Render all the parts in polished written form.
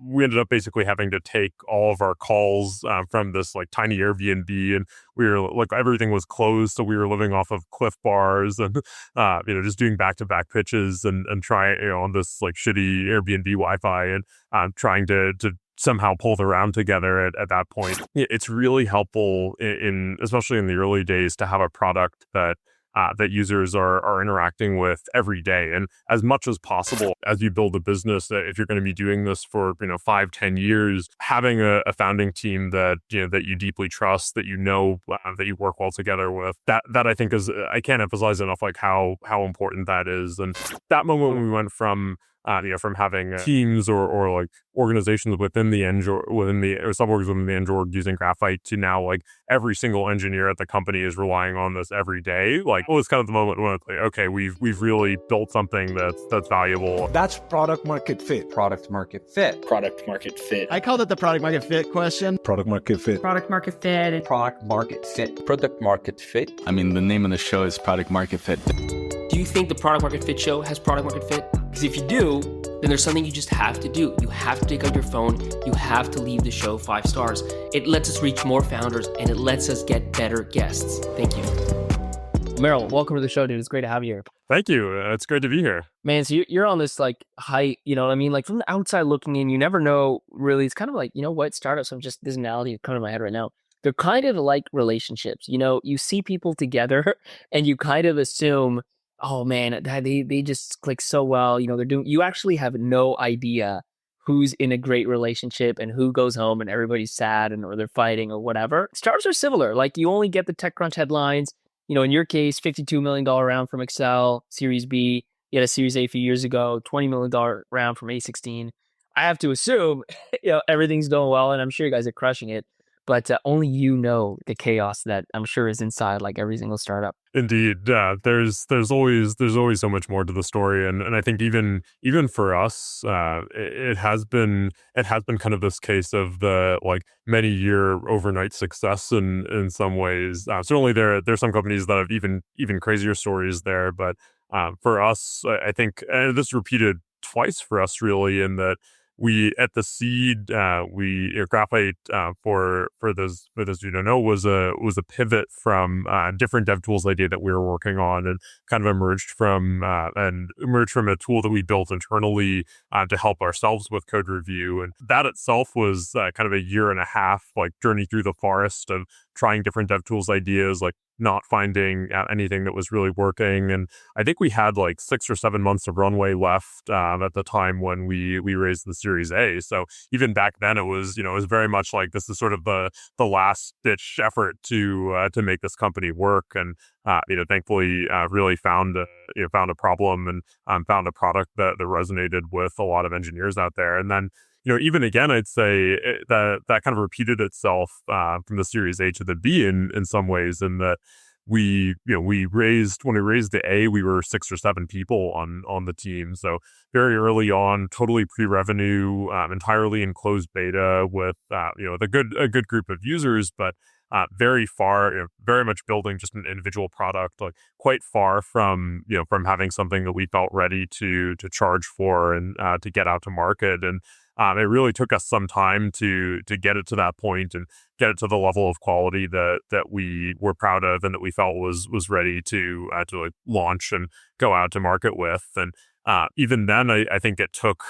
we ended up basically having to take all of our calls from this like tiny Airbnb, and we were like, everything was closed, so we were living off of Cliff Bars and just doing back-to-back pitches and trying on this like shitty Airbnb Wi Fi and trying to somehow pull the round together at that point. It's really helpful in especially in the early days to have a product that that users are interacting with every day. And as much as possible, as you build a business, if you're going to be doing this for 5-10 years, having a founding team that that you deeply trust, that that you work well together with, that I think is, I can't emphasize enough like how important that is. And that moment when we went from from having teams or like organizations within the Eng or suborgs within the Eng org using Graphite to now like every single engineer at the company is relying on this every day. Like, it was kind of the moment when it's like, okay, we've really built something that's valuable. That's product market fit. Product market fit. Product market fit. I called it the product market fit question. Product market fit. Product market fit. Product market fit. Product market fit. I mean, the name of the show is Product Market Fit. Do you think the Product Market Fit show has product market fit? Because if you do, then there's something you just have to do. You have to take out your phone. You have to leave the show 5 stars. It lets us reach more founders, and it lets us get better guests. Thank you. Merrill, welcome to the show, dude. It's great to have you here. Thank you. It's great to be here. Man, so you're on this like height, you know what I mean? Like from the outside looking in, you never know really. It's kind of like, startups, this analogy coming to my head right now. They're kind of like relationships. You see people together and you kind of assume, oh man, they just click so well. You actually have no idea who's in a great relationship and who goes home and everybody's sad or they're fighting or whatever. Startups are similar. Like you only get the TechCrunch headlines. In your case, $52 million round from Excel, Series B. You had a Series A a few years ago, $20 million round from A16. I have to assume, everything's going well, and I'm sure you guys are crushing it. But only the chaos that I'm sure is inside like every single startup. Indeed, there's always so much more to the story, and I think even for us, it has been kind of this case of the like many year overnight success in some ways. Certainly there's some companies that have even crazier stories there, but for us, I think, and this repeated twice for us really, in that we at the seed, Graphite for those who don't know was a pivot from different DevTools idea that we were working on, and kind of emerged from a tool that we built internally to help ourselves with code review, and that itself was kind of a 1.5 year like journey through the forest of trying different DevTools ideas, like not finding anything that was really working. And I think we had like 6 or 7 months of runway left at the time when we raised the Series A. So even back then, it was very much like this is sort of the last ditch effort to make this company work. And thankfully really found a problem and found a product that resonated with a lot of engineers out there. And then even again, I'd say that kind of repeated itself from the Series A to the B in some ways, in that when we raised the A, we were 6 or 7 people on the team. So very early on, totally pre-revenue, entirely in closed beta with a good group of users, but very much building just an individual product, like quite far from having something that we felt ready to charge for and to get out to market. And it really took us some time to get it to that point and get it to the level of quality that we were proud of and that we felt was ready to like launch and go out to market with. And even then, I think it took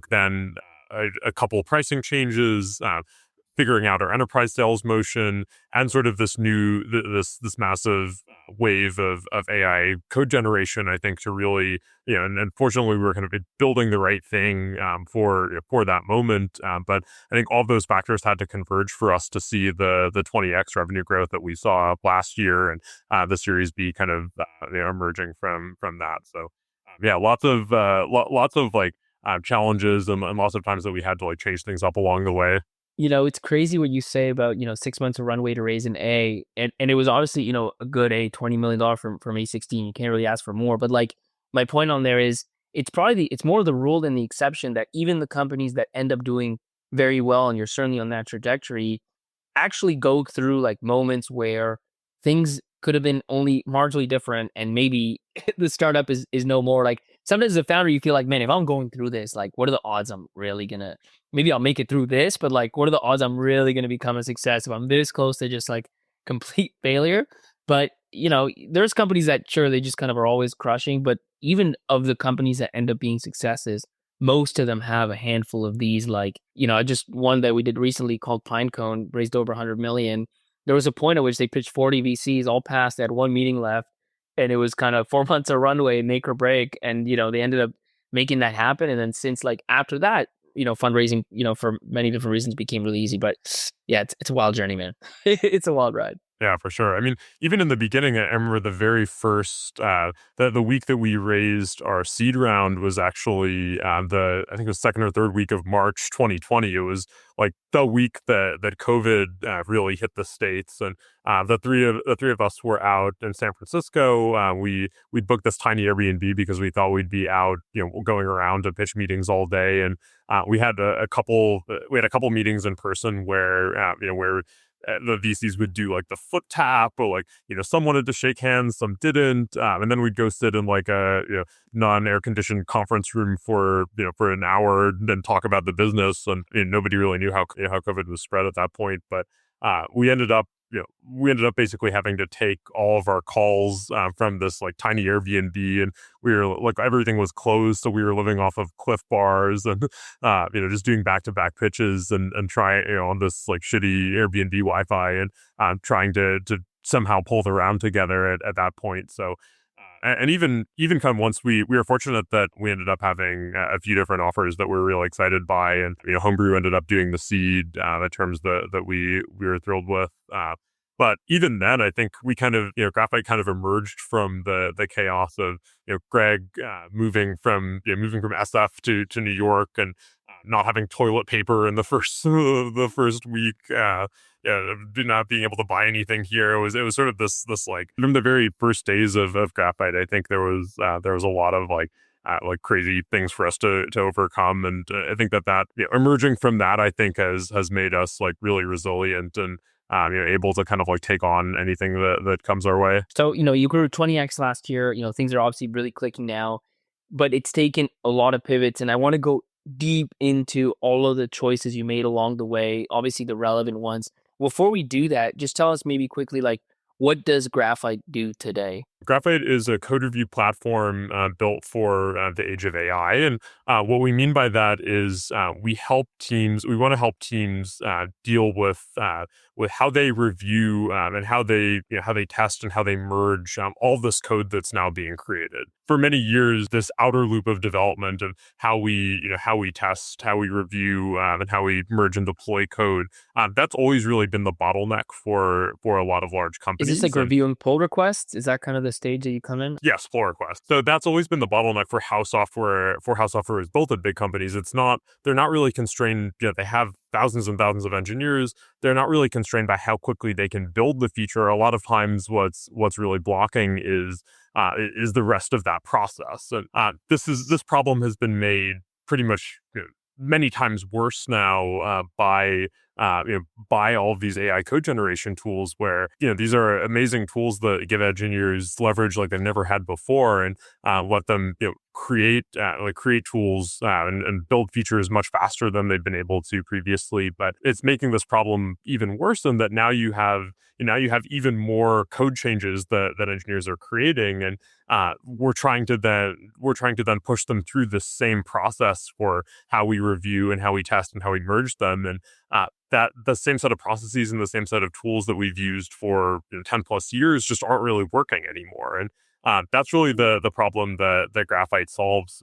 then a couple of pricing changes, figuring out our enterprise sales motion, and sort of this massive wave of AI code generation, I think, to really, and fortunately we were kind of building the right thing for that moment. But I think all of those factors had to converge for us to see the 20x revenue growth that we saw last year, and the Series B kind of emerging from that. So lots of like challenges and lots of times that we had to like change things up along the way. It's crazy what you say about, 6 months of runway to raise an A. And it was obviously, a good A, $20 million from A16. You can't really ask for more. But like my point on there is it's more the rule than the exception that even the companies that end up doing very well, and you're certainly on that trajectory, actually go through like moments where things could have been only marginally different, and maybe the startup is no more. Like sometimes as a founder, you feel like, man, if I'm going through this, like, what are the odds I'm really gonna, maybe I'll make it through this, but like, what are the odds I'm really gonna become a success if I'm this close to just like complete failure? But, there's companies that sure, they just kind of are always crushing, but even of the companies that end up being successes, most of them have a handful of these, like, just one that we did recently called Pinecone raised over 100 million. There was a point at which they pitched 40 VCs, all passed. They had one meeting left, and it was kind of 4 months of runway, make or break. And they ended up making that happen. And then since like after that, fundraising, for many different reasons became really easy. But yeah, it's a wild journey, man. It's a wild ride. Yeah, for sure. I mean, even in the beginning, I remember the very first, the week that we raised our seed round was actually I think it was second or third week of March 2020. It was like the week that COVID really hit the States, and the three of us were out in San Francisco. We'd booked this tiny Airbnb because we thought we'd be out, going around to pitch meetings all day, and we had a couple meetings in person where the VCs would do like the foot tap, or like, some wanted to shake hands, some didn't. And then we'd go sit in like a, non-air conditioned conference room for an hour and then talk about the business. And nobody really knew how COVID was spread at that point. But we ended up basically having to take all of our calls from this like tiny Airbnb, and we were like, everything was closed, so we were living off of Cliff Bars and just doing back-to-back pitches and trying on this like shitty Airbnb Wi Fi, and trying to somehow pull the round together at that point. So. And even kind of once we were fortunate that we ended up having a few different offers that we're really excited by, and Homebrew ended up doing the seed the terms that we were thrilled with. But even then, I think we kind of Graphite kind of emerged from the chaos of Greg moving from SF to New York, and not having toilet paper in the first week. Not being able to buy anything here. It was sort of this like from the very first days of Graphite. I think there was a lot of like crazy things for us to overcome, and I think that emerging from that, I think has made us like really resilient and able to kind of like take on anything that comes our way. So, you grew 20x last year. Things are obviously really clicking now, but it's taken a lot of pivots, and I want to go deep into all of the choices you made along the way, obviously the relevant ones. Before we do that, just tell us maybe quickly, like, what does Graphite do today? Graphite is a code review platform built for the age of AI, and what we mean by that is we want to help teams deal with how they review and how they test and how they merge all this code that's now being created. For many years, this outer loop of development of how we test, how we review, and how we merge and deploy code, that's always really been the bottleneck for a lot of large companies. Is this like reviewing pull requests? Is that kind of the stage that you come in? Yes, pull requests. So that's always been the bottleneck for how software is built at big companies. They're not really constrained. They have thousands and thousands of engineers. They're not really constrained by how quickly they can build the feature. A lot of times, what's really blocking is the rest of that process. And this problem has been made pretty much many times worse now by all of these AI code generation tools, where these are amazing tools that give engineers leverage like they've never had before, and let them create tools and build features much faster than they've been able to previously. But it's making this problem even worse in that now you have even more code changes that engineers are creating, and we're trying to then push them through the same process for how we review and how we test and how we merge them, and that the same set of processes and the same set of tools that we've used for 10 plus years just aren't really working anymore. And that's really the problem that Graphite solves.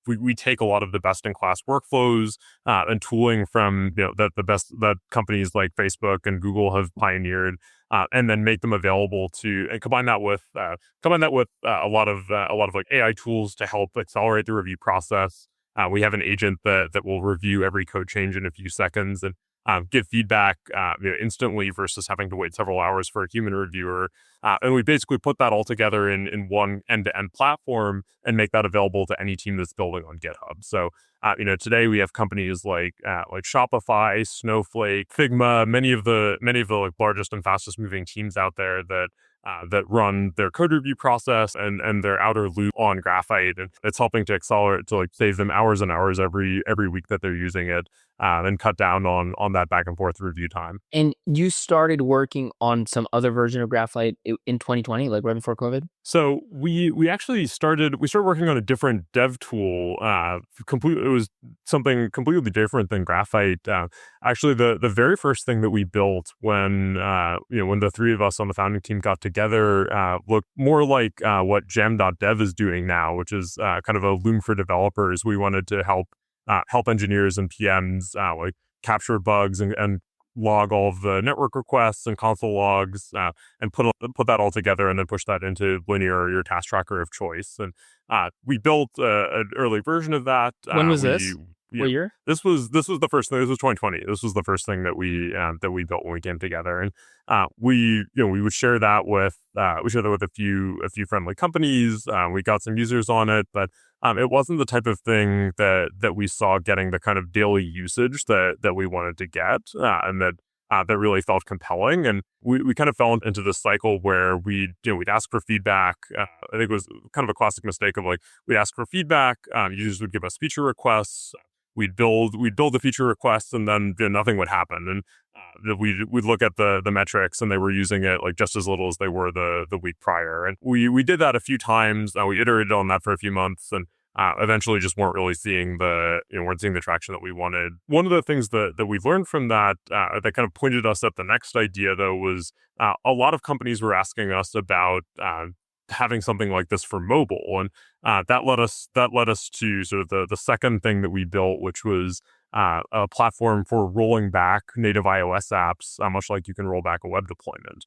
We take a lot of the best in class workflows and tooling from that companies like Facebook and Google have pioneered, and then make them available and combine that with a lot of like AI tools to help accelerate the review process. We have an agent that will review every code change in a few seconds and give feedback instantly versus having to wait several hours for a human reviewer. And we basically put that all together in one end-to-end platform and make that available to any team that's building on GitHub. So, today we have companies like Shopify, Snowflake, Figma, many of the like largest and fastest moving teams out there that that run their code review process and their outer loop on Graphite, and it's helping to accelerate to like save them hours and hours every week that they're using it, and cut down on that back and forth review time. And you started working on some other version of Graphite in 2020, like right before COVID? So we actually started working on a different dev tool. It was something completely different than Graphite. Actually, the very first thing that we built when when the three of us on the founding team got together looked more like what Jam.dev is doing now, which is kind of a Loom for developers. We wanted to help engineers and PMs like capture bugs and log all of the network requests and console logs, and put that all together and then push that into Linear, your task tracker of choice. And we built an early version of that. When was this? What year? This was the first thing. This was 2020. This was the first thing that we built when we came together, and we would share that with a few friendly companies. We got some users on it, but it wasn't the type of thing that we saw getting the kind of daily usage that we wanted to get, and that really felt compelling. And we kind of fell into this cycle where we'd ask for feedback. I think it was kind of a classic mistake of like, we'd ask for feedback, users would give us feature requests, we'd build the feature requests, and then nothing would happen. And we'd look at the metrics, and they were using it like just as little as they were the week prior. And we did that a few times. We iterated on that for a few months, and eventually just weren't really seeing the traction that we wanted. One of the things that we've learned from that that kind of pointed us at the next idea, though, was a lot of companies were asking us about having something like this for mobile, and that led us to sort of the second thing that we built, which was a platform for rolling back native iOS apps, much like you can roll back a web deployment.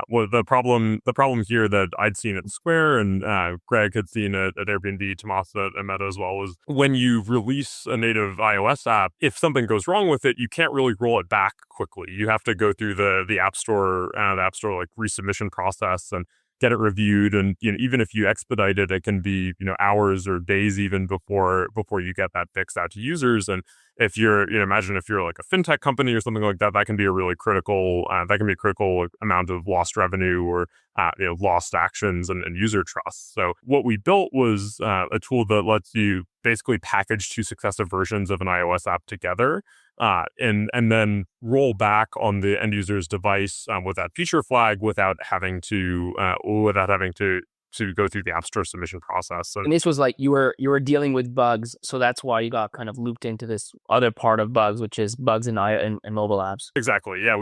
Well, the problem here that I'd seen at Square and Greg had seen at Airbnb, Tomas at Meta as well, was when you release a native iOS app, if something goes wrong with it, you can't really roll it back quickly. You have to go through the App Store like resubmission process and get it reviewed, and even if you expedite it, it can be hours or days even before you get that fixed out to users. And if you're imagine if you're like a fintech company or something like that, that can be a really critical amount of lost revenue or lost actions and user trust. So what we built was a tool that lets you basically package two successive versions of an iOS app together, and then roll back on the end user's device with that feature flag without having to go through the App Store submission process. So, And this was like you were dealing with bugs, so that's why you got kind of looped into this other part of bugs, which is bugs in mobile apps. exactly, yeah.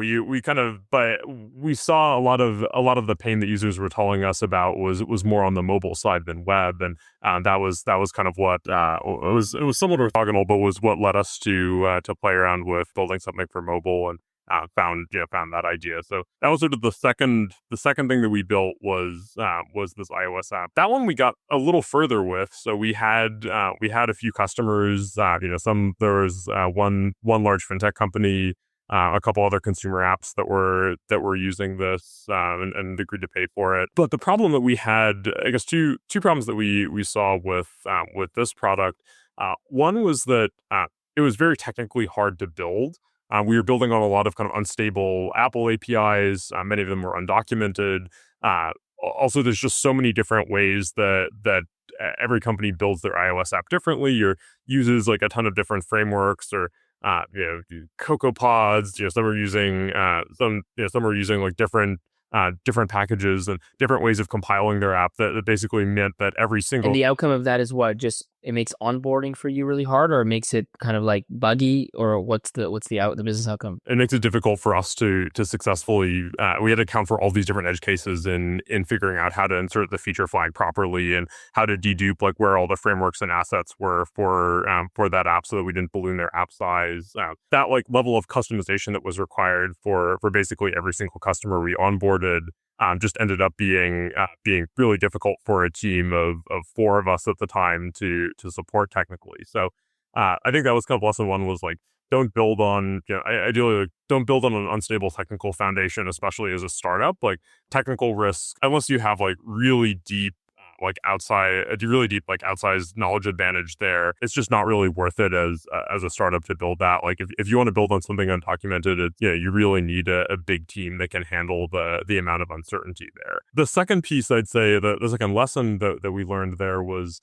But we saw a lot of the pain that users were telling us about was more on the mobile side than web, and that was kind of what it was somewhat orthogonal, but was what led us to play around with building something for mobile, and found that idea. So that was sort of the second thing that we built was this iOS app. That one we got a little further with. So we had a few customers. There was one large fintech company, a couple other consumer apps that were using this and agreed to pay for it. But the problem that we had, I guess, two problems that we saw with this product. One was that it was very technically hard to build. We were building on a lot of kind of unstable Apple APIs. Many of them were undocumented. Also, there's just so many different ways that every company builds their iOS app differently or uses like a ton of different frameworks or Cocoa Pods. Some are using like different packages and different ways of compiling their app that basically meant that every single. And the outcome of that is what? Just it makes onboarding for you really hard, or it makes it kind of like buggy, or what's the business outcome? It makes it difficult for us to successfully. We had to account for all these different edge cases in figuring out how to insert the feature flag properly and how to dedupe like where all the frameworks and assets were for that app, so that we didn't balloon their app size. That like level of customization that was required for basically every single customer we onboarded just ended up being really difficult for a team of four of us at the time to support technically. So I think that was kind of lesson one, was like, don't build on, ideally, like, don't build on an unstable technical foundation, especially as a startup. Like technical risk, unless you have like really deep like a really deep like outsized knowledge advantage there, it's just not really worth it as a startup to build that. Like if you want to build on something undocumented, you really need a big team that can handle the amount of uncertainty there. The second piece I'd say, the second lesson that we learned there was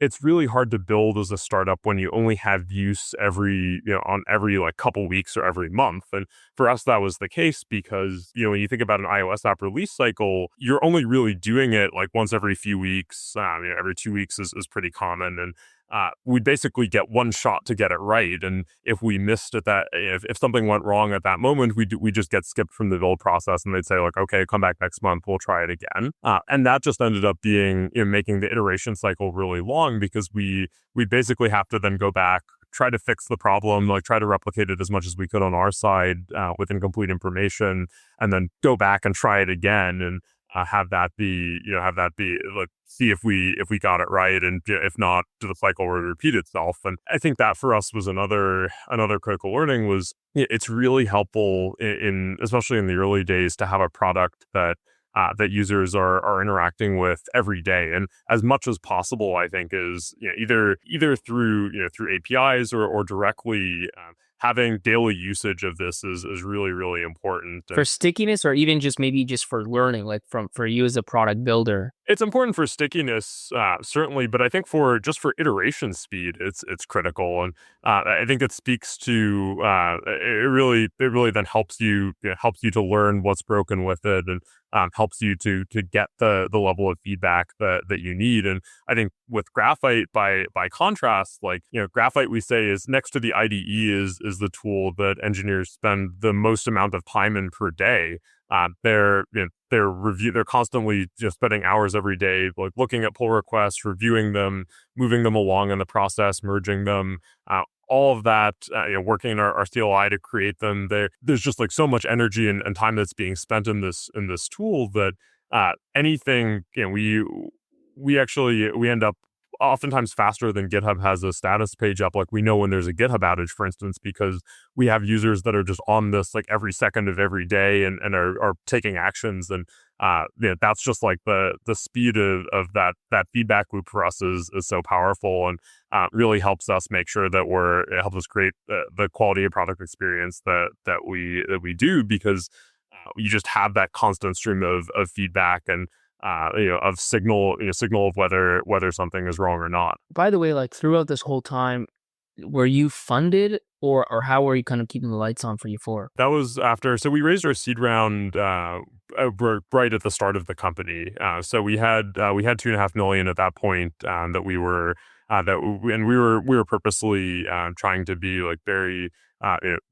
it's really hard to build as a startup when you only have use on every like couple weeks or every month. And for us, that was the case because, when you think about an iOS app release cycle, you're only really doing it like once every few weeks. Every 2 weeks is pretty common. And we'd basically get one shot to get it right. And if we missed at that, if something went wrong at that moment, we just get skipped from the build process and they'd say like, okay, come back next month, we'll try it again. And that just ended up being, making the iteration cycle really long because we basically have to then go back, try to fix the problem, like try to replicate it as much as we could on our side with incomplete information, and then go back and try it again and have that be like, see if we got it right, and if not, do the cycle repeat itself. And I think that for us was another critical learning was it's really helpful especially in the early days to have a product that users are interacting with every day, and as much as possible, I think is either through APIs or directly. Having daily usage of this is really, really important. For stickiness, or even just maybe just for learning, like for you as a product builder? It's important for stickiness, certainly, but I think for iteration speed, it's critical, and I think it speaks to it really then helps you to learn what's broken with it, and helps you to get the level of feedback that you need. And I think with Graphite, by contrast, like Graphite, we say is next to the IDE is the tool that engineers spend the most amount of time in per day. They're constantly spending hours every day, like looking at pull requests, reviewing them, moving them along in the process, merging them, all of that, working in our CLI to create them. There's just like so much energy and time that's being spent in this tool that anything, we end up oftentimes faster than GitHub has a status page up. Like we know when there's a GitHub outage, for instance, because we have users that are just on this like every second of every day and are taking actions. And that's just like the speed of that feedback loop for us is so powerful, and really helps us make sure that it helps us create the quality of product experience that we do, because you just have that constant stream of feedback and of signal of whether something is wrong or not. By the way, like throughout this whole time, were you funded, or how were you kind of keeping the lights on for U4? That was after. So we raised our seed round right at the start of the company. So we had $2.5 million at that point that we were we were purposely trying to be like very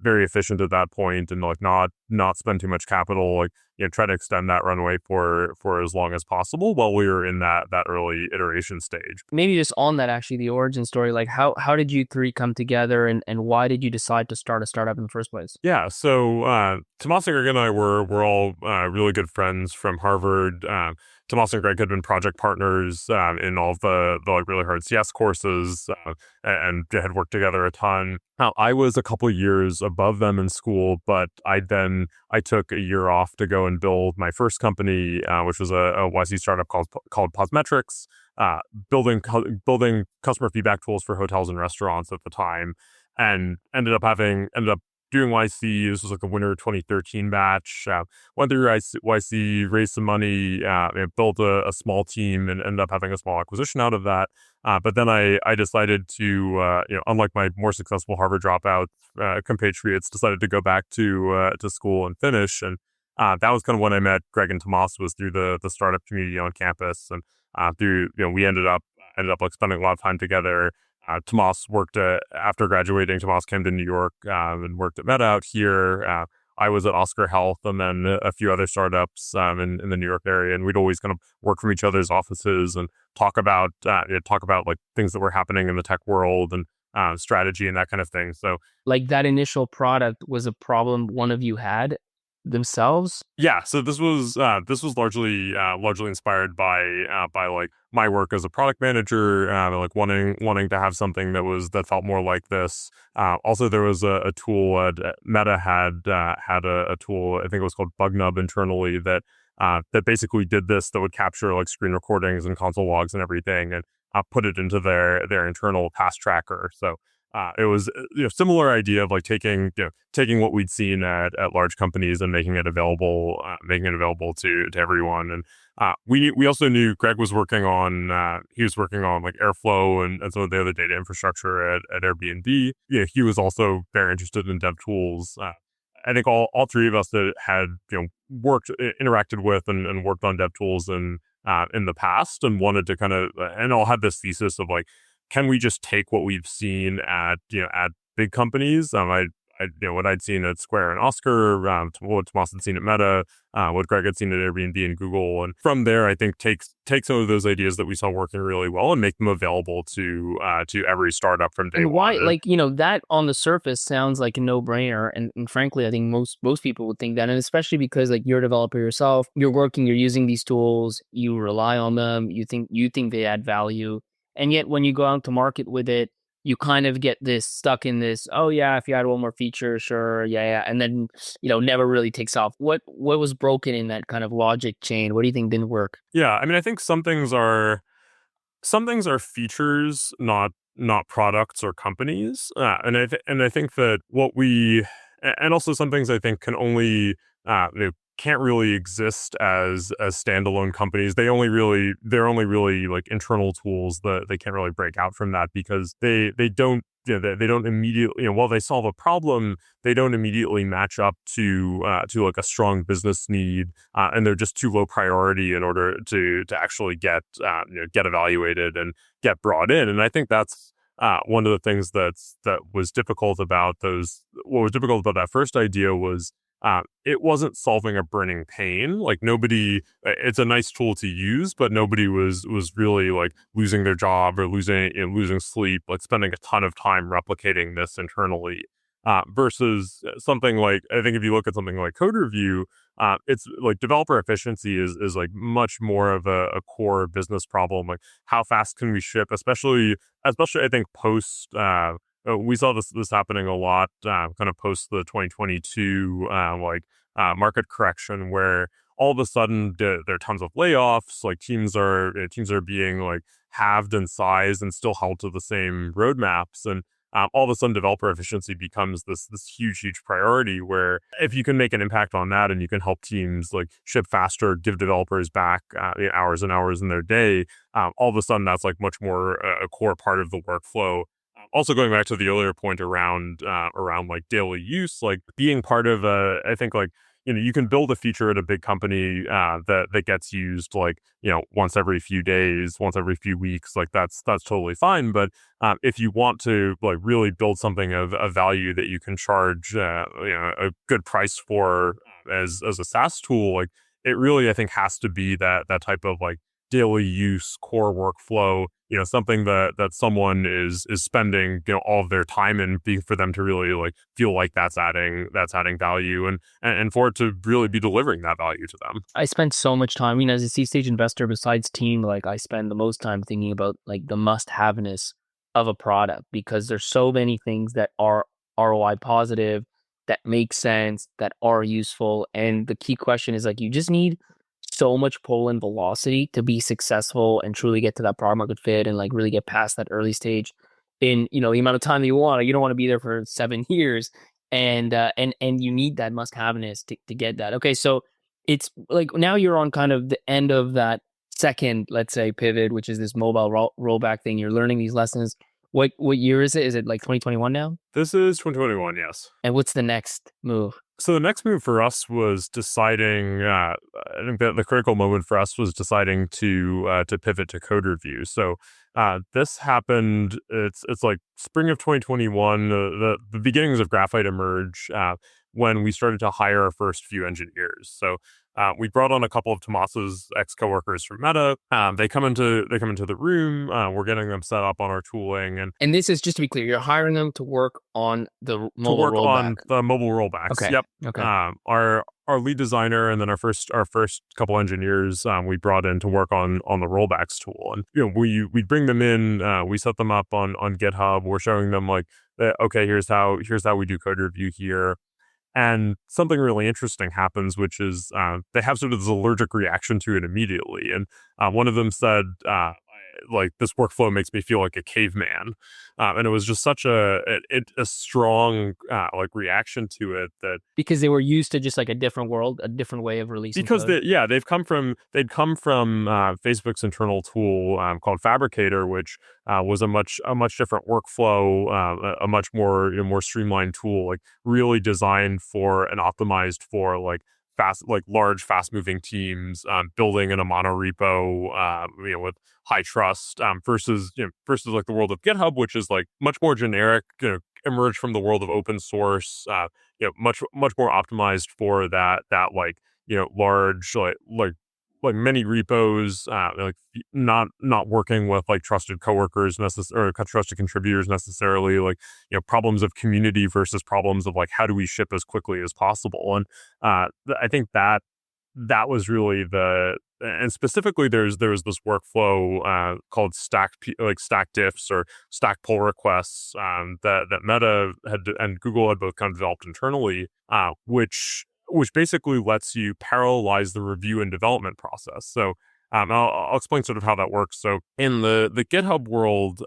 efficient at that point, and like not spend too much capital, like try to extend that runway for as long as possible while we were in that early iteration stage. Maybe just on that, actually, the origin story, like how did you three come together, and why did you decide to start a startup in the first place? Yeah, so Tomas and Greg and I were all really good friends from Harvard. Tomas and Greg had been project partners in all the like really hard CS courses and had worked together a ton. I was a couple years above them in school, but I took a year off to go and build my first company, which was a YC startup called Posmetrics, building customer feedback tools for hotels and restaurants at the time, and ended up doing YC. This was like the winter 2013 batch. Went through YC, raised some money, built a small team, and ended up having a small acquisition out of that. But then I decided to, unlike my more successful Harvard dropout compatriots, decided to go back to school and finish. And that was kind of when I met Greg and Tomas, was through the startup community on campus, and we ended up like spending a lot of time together. Tomas worked after graduating. Tomas came to New York and worked at Meta out here. I was at Oscar Health, and then a few other startups in the New York area, and we'd always kind of work from each other's offices and talk about like things that were happening in the tech world and strategy and that kind of thing. So, like, that initial product was a problem one of you had themselves? Yeah, so this was largely inspired by like my work as a product manager, like wanting to have something that felt more like this. Also, there was a tool Meta had a tool, I think it was called BugNub internally, that that basically did this, that would capture like screen recordings and console logs and everything, and put it into their internal task tracker. So it was similar idea of like taking what we'd seen at large companies and making it available to everyone. And we also knew Greg was working on like Airflow and some of the other data infrastructure at Airbnb. Yeah, he was also very interested in DevTools. I think all three of us that had interacted with and worked on DevTools in the past, and wanted to kind of and all had this thesis of like, can we just take what we've seen at big companies? What I'd seen at Square and Oscar, what Tomas had seen at Meta, what Greg had seen at Airbnb and Google, and from there, I think take some of those ideas that we saw working really well and make them available to every startup from day And why, one. like, that on the surface sounds like a no-brainer. And frankly, I think most people would think that. And especially because like you're a developer yourself, you're using these tools, you rely on them, you think they add value. And yet when you go out to market with it, you kind of get stuck in this, oh yeah, if you add one more feature, sure, yeah. And then, never really takes off. What was broken in that kind of logic chain? What do you think didn't work? Yeah, I mean, I think some things are features, not products or companies. And I think that and also some things I think can only can't really exist as standalone companies. They're only really like internal tools that they can't really break out from that, because they don't they don't immediately, while they solve a problem, they don't immediately match up to like a strong business need, and they're just too low priority in order to actually get evaluated and get brought in. And I think that's one of the things that was difficult about those. What was difficult about that first idea was it wasn't solving a burning pain. Like nobody, it's a nice tool to use, but nobody was really like losing their job or losing sleep, like spending a ton of time replicating this internally. Versus something like, I think if you look at something like code review, it's like developer efficiency is like much more of a core business problem. Like how fast can we ship, especially I think post. We saw this happening a lot, kind of post the 2022 market correction, where all of a sudden there are tons of layoffs. Like teams are being like halved in size and still held to the same roadmaps, and all of a sudden developer efficiency becomes this huge priority. Where if you can make an impact on that and you can help teams like ship faster, give developers back hours and hours in their day, all of a sudden that's like much more a core part of the workflow. Also going back to the earlier point around like daily use, like being part of I think like, you can build a feature at a big company that gets used like, once every few days, once every few weeks, like that's totally fine. But if you want to like really build something of value that you can charge a good price for as a SaaS tool, like it really, I think, has to be that type of like daily use core workflow, something that someone is spending all of their time in, for them to really like feel like that's adding value, and for it to really be delivering that value to them. I spent so much time, as a C-stage investor, besides team, like I spend the most time thinking about like the must-have-ness of a product, because there's so many things that are ROI positive, that make sense, that are useful. And the key question is like, you just need so much pull and velocity to be successful and truly get to that product market fit and like really get past that early stage in the amount of time that you want. You don't want to be there for 7 years, and you need that must-have-ness to get that. Okay, so it's like now you're on kind of the end of that second, let's say, pivot, which is this mobile rollback thing. You're learning these lessons. What year is it? Is it like 2021 now? This is 2021, yes. And what's the next move? So the next move for us was deciding. I think that the critical moment for us was deciding to pivot to code review. So this happened. It's like spring of 2021. The beginnings of Graphite emerge when we started to hire our first few engineers. So we brought on a couple of Tomas's ex-coworkers from Meta. They come into the room. We're getting them set up on our tooling, and this is, just to be clear, you're hiring them to work on the mobile rollback. On the mobile rollbacks. Okay. Yep. Okay. Our lead designer and then our first couple engineers we brought in to work on the rollbacks tool, and we bring them in. We set them up on GitHub. We're showing them like, okay, here's how we do code review here. And something really interesting happens, which is they have sort of this allergic reaction to it immediately. And one of them said, like, this workflow makes me feel like a caveman. And it was just such a strong like reaction to it that Because they were used to just like a different world, a different way of releasing because code. they'd come from Facebook's internal tool called Fabricator, which was a much different workflow, a much more more streamlined tool, like really designed for and optimized for like large fast moving teams, building in a monorepo, with high trust, versus like the world of GitHub, which is like much more generic, emerged from the world of open source, much more optimized for that like large like many repos, like not working with like trusted coworkers or trusted contributors necessarily, like problems of community versus problems of like how do we ship as quickly as possible. And I think that was really and specifically there was this workflow called stack diffs or stack pull requests, that Meta had and Google had both kind of developed internally, which basically lets you parallelize the review and development process. So I'll explain sort of how that works. So in the GitHub world,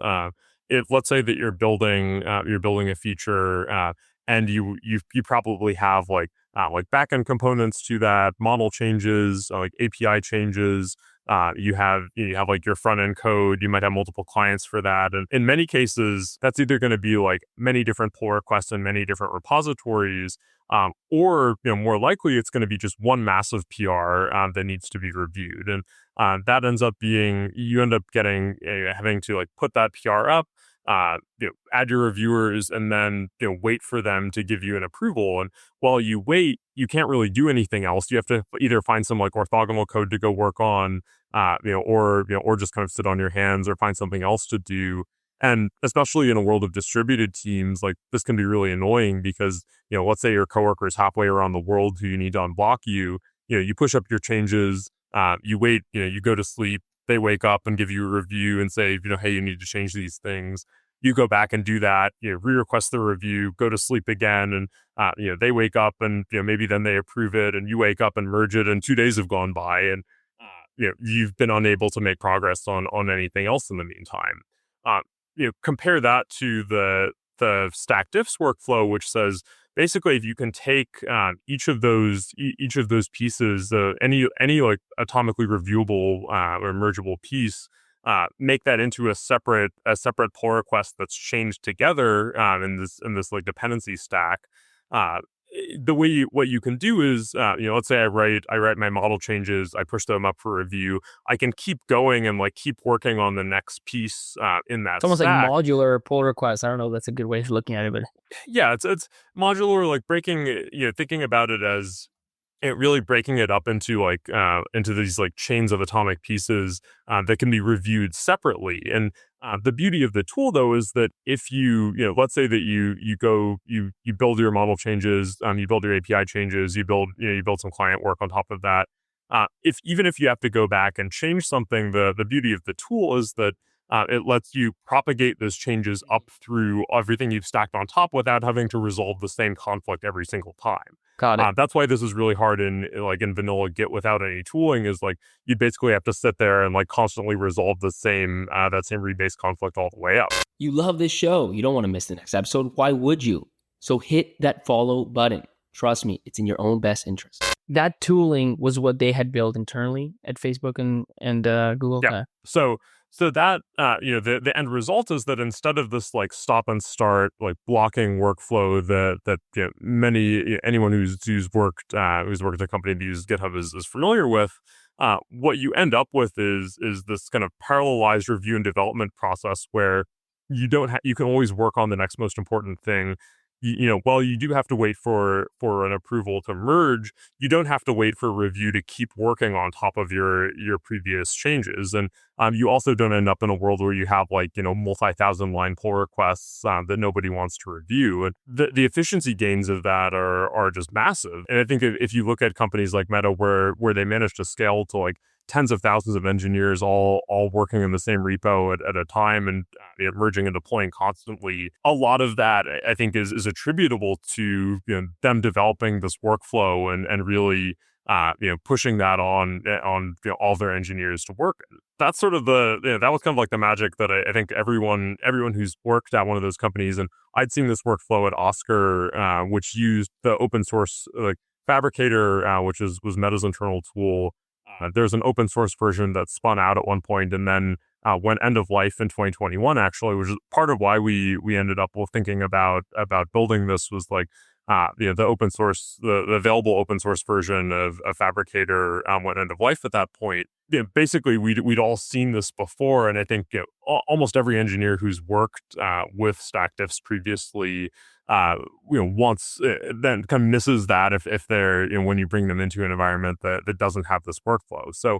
if let's say that you're building a feature, and you probably have like backend components to that, model changes, like API changes. You have like your front end code. You might have multiple clients for that, and in many cases, that's either going to be like many different pull requests and many different repositories, or more likely it's going to be just one massive PR that needs to be reviewed, and that ends up being you end up getting having to like put that PR up, add your reviewers, and then wait for them to give you an approval. And while you wait, you can't really do anything else. You have to either find some like orthogonal code to go work on, or just kind of sit on your hands or find something else to do. And especially in a world of distributed teams, like this can be really annoying because let's say your coworker is halfway around the world who you need to unblock you. You push up your changes, you wait, you go to sleep. They wake up and give you a review and say, hey, you need to change these things. You go back and do that, re-request the review, go to sleep again, and they wake up and maybe then they approve it, and you wake up and merge it, and 2 days have gone by, and you've been unable to make progress on anything else in the meantime. Compare that to the stack diffs workflow, which says basically if you can take each of those pieces, any like atomically reviewable or mergeable piece, make that into a separate pull request that's changed together in this like dependency stack. What you can do is, let's say I write my model changes, I push them up for review. I can keep going and like keep working on the next piece in that It's almost stack. like modular pull requests. I don't know if that's a good way of looking at it, but Yeah, it's modular, like breaking, thinking about it as really breaking it up into like into these like chains of atomic pieces that can be reviewed separately. And the beauty of the tool though is that if let's say that you build your model changes, you build your API changes, you build some client work on top of that. Even if you have to go back and change something, the beauty of the tool is that it lets you propagate those changes up through everything you've stacked on top without having to resolve the same conflict every single time. got it. That's why this is really hard in vanilla Git without any tooling, is like you basically have to sit there and like constantly resolve the same that same rebase conflict all the way up. You love this show. You don't want to miss the next episode. Why would you? So hit that follow button. Trust me, it's in your own best interest. That tooling was what they had built internally at Facebook and Google. Yeah. So that the end result is that instead of this like stop and start like blocking workflow that anyone who's worked at a company that uses GitHub is familiar with, what you end up with is this kind of parallelized review and development process where you can always work on the next most important thing. While you do have to wait for an approval to merge, you don't have to wait for review to keep working on top of your previous changes. And you also don't end up in a world where you have like, multi-thousand line pull requests that nobody wants to review. And the efficiency gains of that are just massive. And I think if you look at companies like Meta where they manage to scale to like tens of thousands of engineers all working in the same repo at a time and merging and deploying constantly. A lot of that, I think, is attributable to them developing this workflow and really pushing that on all their engineers to work. That's sort of that was kind of like the magic that I think everyone who's worked at one of those companies, and I'd seen this workflow at Oscar, which used the open source Fabricator, which was Meta's internal tool. There's an open source version that spun out at one point and then went end of life in 2021, actually, which is part of why we ended up thinking about building this. Was like the open source, the available open source version of Fabricator went end of life at that point. Basically, we'd all seen this before, and I think almost every engineer who's worked with stack diffs previously, once then kind of misses that if they're when you bring them into an environment that doesn't have this workflow. So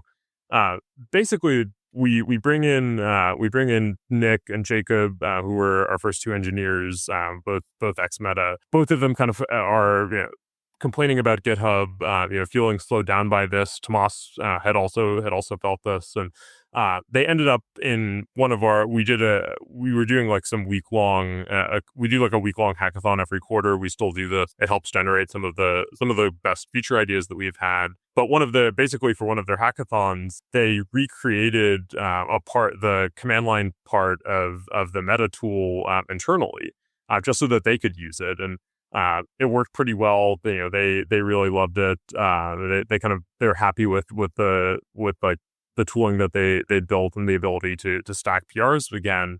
basically, we bring in Nick and Jacob, who were our first two engineers, both ex Meta. Both of them kind of are complaining about GitHub, feeling slowed down by this. Tomas had also felt this, and they ended up in one of our. We were doing like some we do like a week-long hackathon every quarter. We still do this. It helps generate some of the best feature ideas that we've had. But basically for one of their hackathons, they recreated the command line part of the Meta tool internally, just so that they could use it. And it worked pretty well. They really loved it. They're happy with the tooling that they built and the ability to stack PRs again.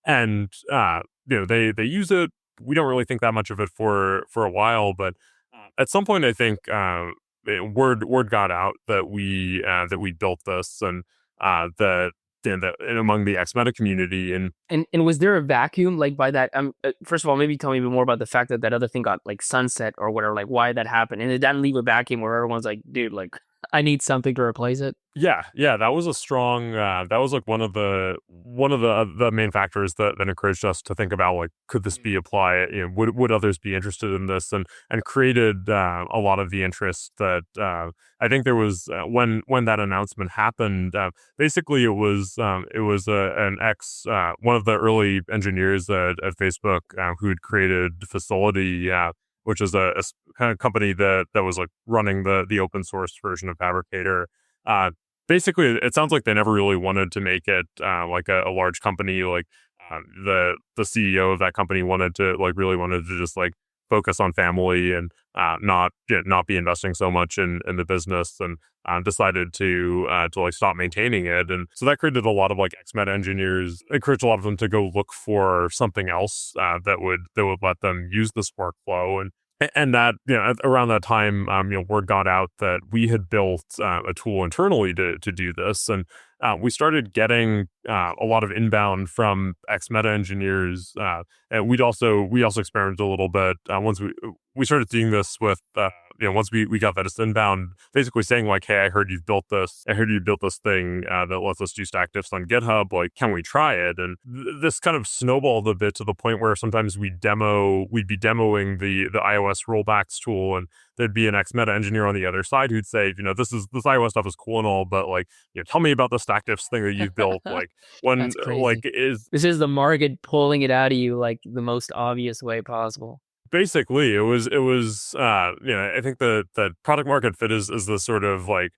And they use it. We don't really think that much of it for a while, but at some point I think word got out that we built this, and that among the ex Meta community. And was there a vacuum like by that? First of all, maybe tell me a bit more about the fact that other thing got like sunset or whatever, like why that happened, and it didn't leave a vacuum where everyone's like, dude, like I need something to replace it. Yeah, that was a strong. That was like one of the main factors that encouraged us to think about, like, could this be applied? Would others be interested in this? And created a lot of the interest that I think there was when that announcement happened. Basically, it was an ex one of the early engineers at Facebook who had created Facility. Which is a kind of company that was like running the open source version of Fabricator. Basically, it sounds like they never really wanted to make it like a large company. Like the CEO of that company wanted to just like focus on family and not be investing so much in the business, and decided to like stop maintaining it. And so that created a lot of like ex-Meta engineers. It encouraged a lot of them to go look for something else that would let them use this workflow. And that, around that time, word got out that we had built a tool internally to do this. And we started getting a lot of inbound from ex-Meta engineers. And we also experimented a little bit once we started doing this with, once we got that inbound, basically saying like, hey, I heard you built this thing that lets us do stack diffs on GitHub. Like, can we try it? And this kind of snowballed a bit to the point where sometimes we'd be demoing the iOS rollbacks tool, and there'd be an ex-Meta engineer on the other side who'd say, this iOS stuff is cool and all, but like, tell me about the stack diffs thing that you've built. Like, when like this is the market pulling it out of you like the most obvious way possible. Basically, it was I think that product market fit is the sort of like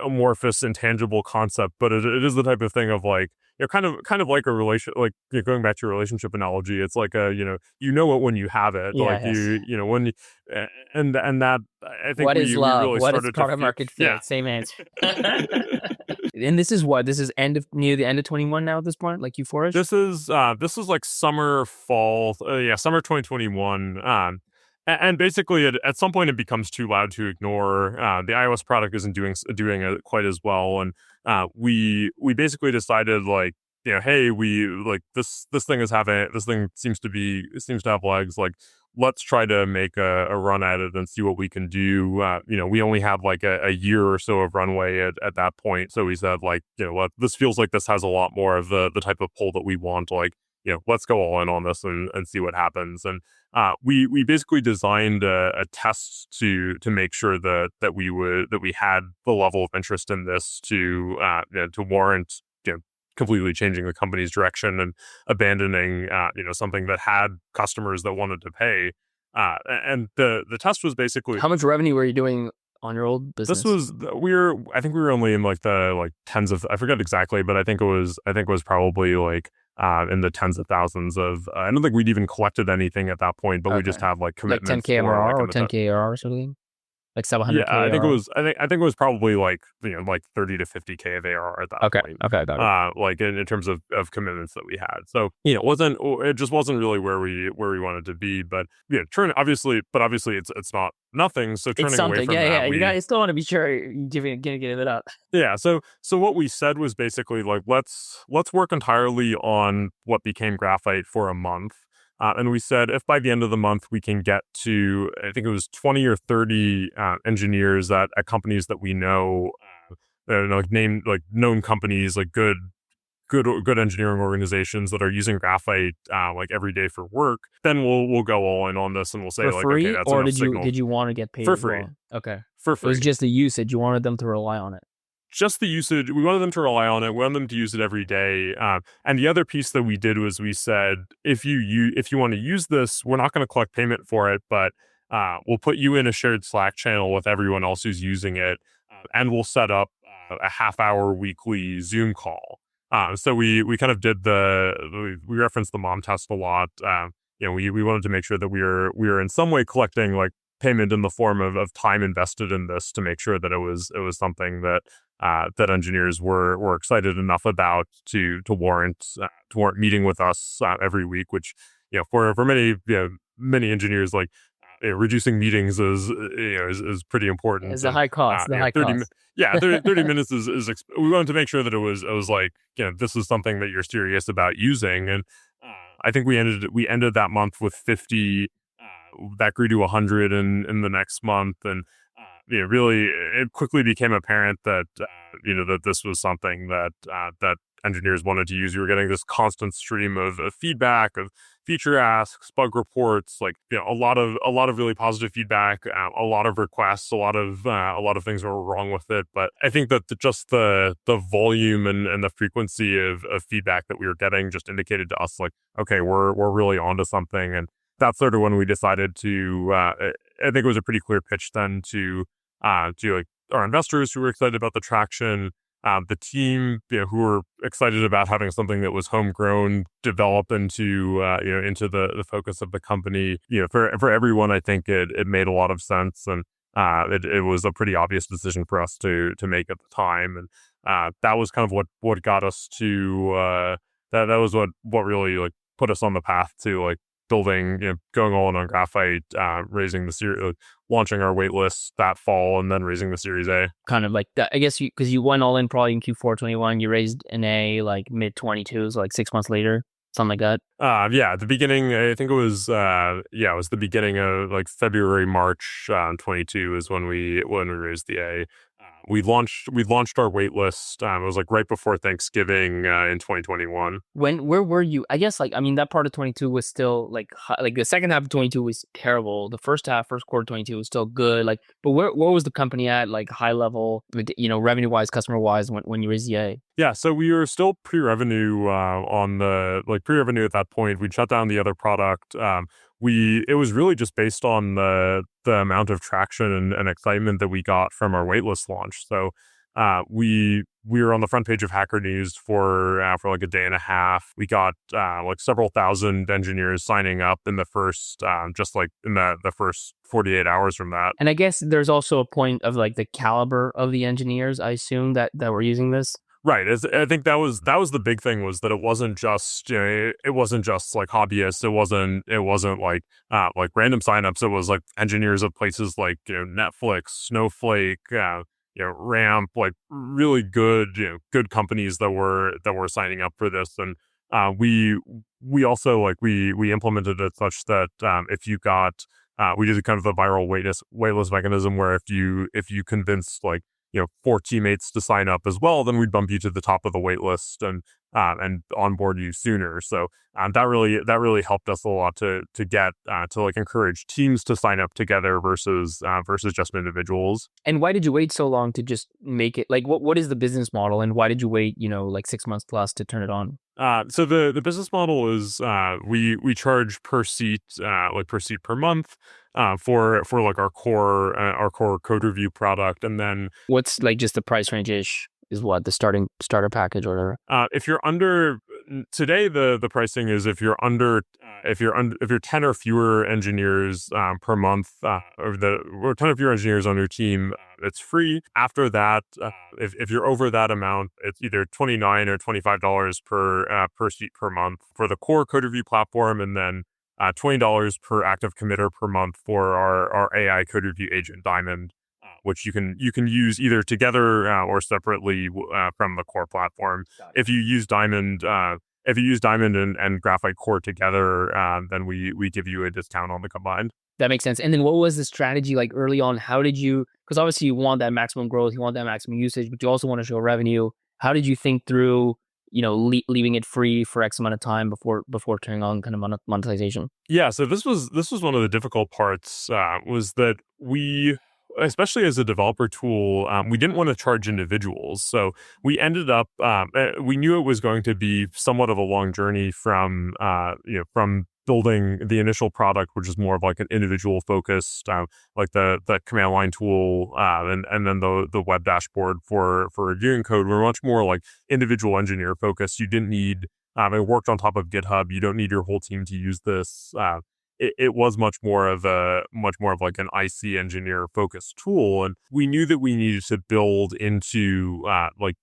amorphous, intangible concept, but it is the type of thing of like, kind of like a relation, like going back to your relationship analogy. It's like it when you have it, Yeah, like yes. when you, and that I think What is love? We really What is started product to market fit? Yeah. Same answer. And this is near the end of 21 now at this point, like Q4ish? This is like summer 2021. And basically, at some point, it becomes too loud to ignore. The iOS product isn't doing it quite as well, and we basically decided like, hey, we like this thing seems to have legs. Like, let's try to make a run at it and see what we can do. We only had like a year or so of runway at that point, so we said like, this feels like this has a lot more of the type of pull that we want. Like, let's go all in on this and see what happens. And we basically designed a test to make sure that we had the level of interest in this to warrant completely changing the company's direction and abandoning something that had customers that wanted to pay. And the test was basically, How much revenue were you doing on your old business? this was I think we were only in like the tens of, I forget exactly, but I think it was probably like in the tens of thousands of, I don't think we'd even collected anything at that point, but we just Okay. have like Like commitments 10K for, MRR like, or in the 10K ARR or something? Like 700K yeah, I think it ARR? was. I think it was probably like 30 to 50K of ARR at that Okay. point. Okay. Got it. Like in terms of commitments that we had. So it just wasn't really where we wanted to be. But obviously it's not nothing. So turning It's away something. from Yeah. that, You guys still want to be sure you're gonna give it up. yeah. So what we said was basically like, let's work entirely on what became Graphite for a month. And we said, if by the end of the month we can get to, I think it was 20 or 30 engineers at companies that we know, known companies, like good engineering organizations that are using Graphite like every day for work, then we'll go all in on this and we'll say For like, free, okay, that's or enough signal did you want to get paid for as free. well? Okay. For It free. was just the usage. You wanted them to rely on it. Just the usage. We wanted them to rely on it. We wanted them to use it every day. And the other piece that we did was we said, if you want to use this, we're not going to collect payment for it, but we'll put you in a shared Slack channel with everyone else who's using it, and we'll set up a half-hour weekly Zoom call. So we kind of did we referenced the mom test a lot. We wanted to make sure that we were in some way collecting like payment in the form of time invested in this to make sure that it was something that engineers were excited enough about to warrant meeting with us every week, which for many engineers, like reducing meetings is pretty important. It's a high cost. 30 minutes is we wanted to make sure that it was like, this is something that you're serious about using. And I think we ended that month with 50. That grew to 100 in the next month, and really it quickly became apparent that that this was something that engineers wanted to use. We were getting this constant stream of feedback, of feature asks, bug reports, like a lot of really positive feedback, a lot of requests, a lot of things that were wrong with it. But I think that just the volume and the frequency of feedback that we were getting just indicated to us like, okay, we're really onto something. And that's sort of when we decided to, I think it was a pretty clear pitch then to like our investors who were excited about the traction, the team, who were excited about having something that was homegrown develop into the focus of the company. For everyone, I think it made a lot of sense, and it was a pretty obvious decision for us to make at the time. And that was kind of what got us to, that was what really like put us on the path to like building, going all in on Graphite, raising the launching our waitlist that fall, and then raising the Series A. Kind of like that, I guess, because you went all in probably in Q4 21. You raised an A like mid 22, so like 6 months later, something like that. At the beginning, I think it was it was the beginning of like February, March 22 is when we raised the A. We launched our waitlist. It was like right before Thanksgiving in 2021. Where were you? I guess that part of 22 was still like the second half of 22 was terrible. The first quarter 22 was still good. Like, but where was the company at, like high level, revenue wise, customer wise, when you raised the A? Yeah, so we were still pre-revenue pre-revenue at that point. We'd shut down the other product. It was really just based on the amount of traction and excitement that we got from our waitlist launch. So we were on the front page of Hacker News for like a day and a half. We got like several thousand engineers signing up in the first the first 48 hours from that. And I guess there's also a point of like the caliber of the engineers, I assume, that were using this. Right. I think that was the big thing, was that it wasn't just it wasn't just like hobbyists. It wasn't like random signups. It was like engineers of places like Netflix, Snowflake, Ramp, like really good good companies that were signing up for this. And we also we implemented it such that if you got we did kind of a viral waitlist mechanism where if you convinced 4 teammates to sign up as well, then we'd bump you to the top of the wait list. And and onboard you sooner. So that really helped us a lot to get to like encourage teams to sign up together versus just individuals. And why did you wait so long to just make it? Like, what is the business model, and why did you wait, like 6 months plus to turn it on? So the business model is we charge per seat per month for like our core code review product, and then What's like just the price range is what the starter package or whatever? if you're under today the pricing is if you're 10 or fewer engineers per month or 10 or fewer engineers on your team, it's free. After that, if you're over that amount, it's either $29 or $25 per seat per month for the core code review platform, and then $20 per active committer per month for our AI code review agent Diamond, which you can use either together or separately from the core platform. If you use Diamond, and Graphite Core together, then we give you a discount on the combined. That makes sense. And then what was the strategy like early on? How did you, because obviously you want that maximum growth, you want that maximum usage, but you also want to show revenue. How did you think through, leaving it free for X amount of time before turning on kind of monetization? Yeah, so this was one of the difficult parts, was that we, especially as a developer tool, we didn't want to charge individuals. So we ended up, we knew it was going to be somewhat of a long journey from building the initial product, which is more of like an individual focused, like the command line tool, and then the web dashboard for reviewing code. We're much more like individual engineer focused. You didn't need, it worked on top of GitHub. You don't need your whole team to use this. It was much more of like an IC engineer focused tool, and we knew that we needed to build into like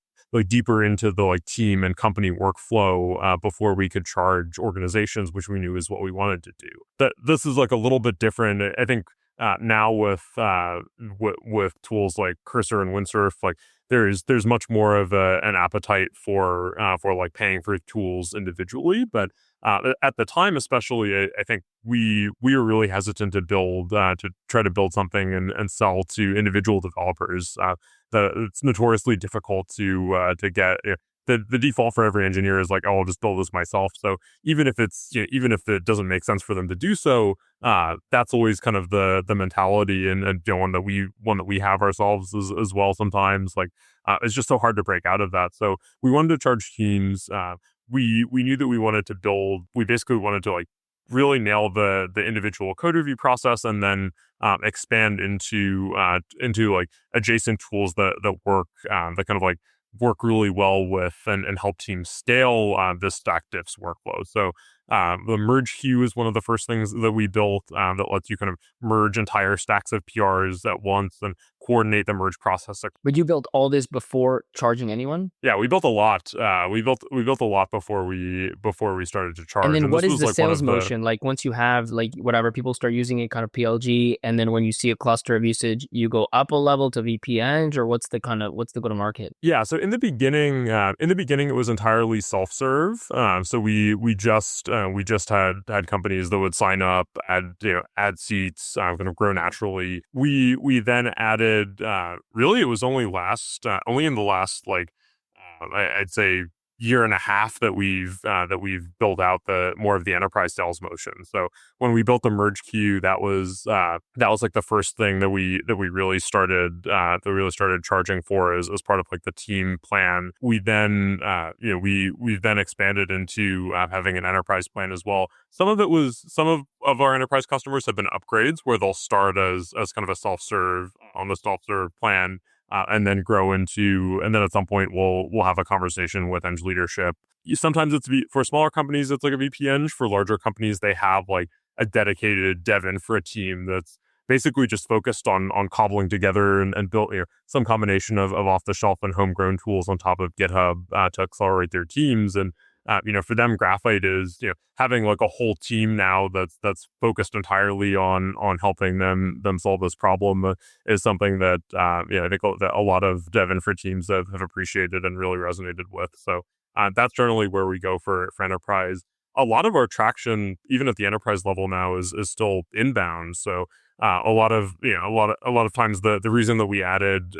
deeper into the like team and company workflow before we could charge organizations, which we knew is what we wanted to do. That this is like a little bit different, I think. Now with tools like Cursor and Windsurf, like there's much more of an appetite for like paying for tools individually, but at the time, especially, I think we were really hesitant to try to build something and sell to individual developers. It's notoriously difficult to get. The default for every engineer is like, oh, I'll just build this myself. So even if even if it doesn't make sense for them to do so, that's always kind of the mentality and one that we have ourselves as well. Sometimes like it's just so hard to break out of that. So we wanted to charge teams. We knew that we basically wanted to like really nail the individual code review process, and then expand into like adjacent tools that kind of like work really well with and help teams scale this stack diffs workflow. So the merge queue is one of the first things that we built that lets you kind of merge entire stacks of PRs at once and coordinate the merge process. But you built all this before charging anyone? Yeah, we built a lot. We built a lot before we started to charge. And then what is the like sales motion? Like once you have like whatever, people start using it kind of PLG, and then when you see a cluster of usage, you go up a level to VPN, or what's the go to market? Yeah, so in the beginning it was entirely self-serve. So we just had companies that would sign up, add seats, kind of grow naturally. We then added, really it was only in the last like I'd say year and a half that we've built out the more of the enterprise sales motion. So when we built the merge queue, that was like the first thing that we really started charging for as part of like the team plan. We then we've then expanded into having an enterprise plan as well. Some of our enterprise customers have been upgrades where they'll start as kind of a self-serve on the self-serve plan. And then and then at some point we'll have a conversation with Eng leadership. Sometimes for smaller companies, it's like a VPN. For larger companies, they have like a dedicated dev infra team that's basically just focused on cobbling together and build some combination of off the shelf and homegrown tools on top of GitHub to accelerate their teams. And for them, Graphite is having like a whole team now that's focused entirely on helping them solve this problem is something that I think that a lot of dev infra teams have appreciated and really resonated with. So that's generally where we go for enterprise. A lot of our traction, even at the enterprise level now, is still inbound. So a lot of times the reason that we added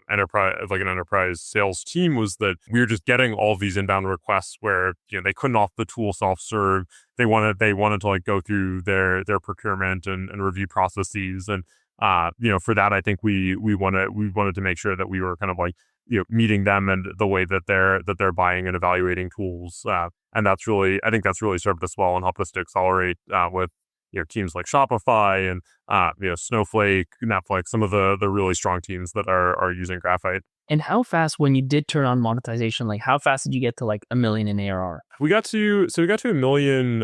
enterprise, like an enterprise sales team, was that we were just getting all of these inbound requests where they couldn't off the tool self-serve. They wanted to like go through their procurement and review processes, and for that, I think we wanted to make sure that we were kind of like meeting them and the way that they're buying and evaluating tools, and I think that's really served us well and helped us to accelerate with teams like Shopify and Snowflake, Netflix, some of the really strong teams that are using Graphite. And how fast, when you did turn on monetization, like how fast did you get to like $1 million in ARR? We got to $1 million